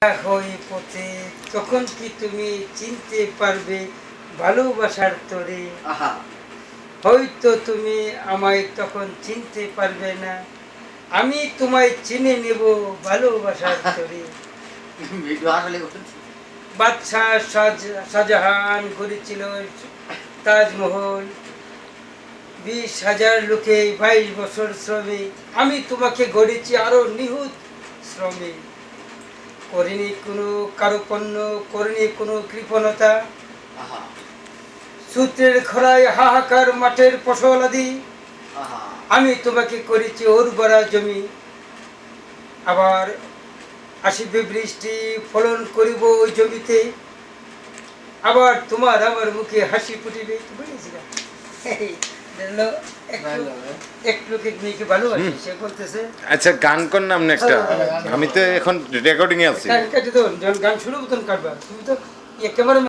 হই পথে তখন কি তুমি চিনতে পারবে ভালোবাসার তোরে? আহা হয়তো তুমি আমায় তখন চিনতে পারবে না, আমি তোমায় চিনে নেব ভালোবাসার তোরে। ভিডিও আসলে করছি। বাদশাহ শাহজাহান করেছিল তাজমহল, 20,000 লোকে 22 বছর শ্রমে, আমি তোমাকে গড়েছি আরো নিহুত শ্রমে। করিনি কোনো কারুপণ্য, করিনি কোনো কৃপণতা, আহা সূত্রের খরায় হাহাকার মাঠের ফসল আদি, আহা আমি তোমাকে করেছি উর্বরা জমি। আবার আসিবে বৃষ্টি, ফলন করিব ওই জমিতে, আবার তোমার আমার মুখে হাসি ফুটিবে। বুঝেছিলাম এক লোকের মেয়েকে ভালোবাসি, সে বলতেছে আচ্ছা গান কর নাম একটা, আমি তো এখন রেকর্ডিং এ আছি। গান কাটি তো, যখন গান শুরু তখন কাটবা, তুমি তো একেবারে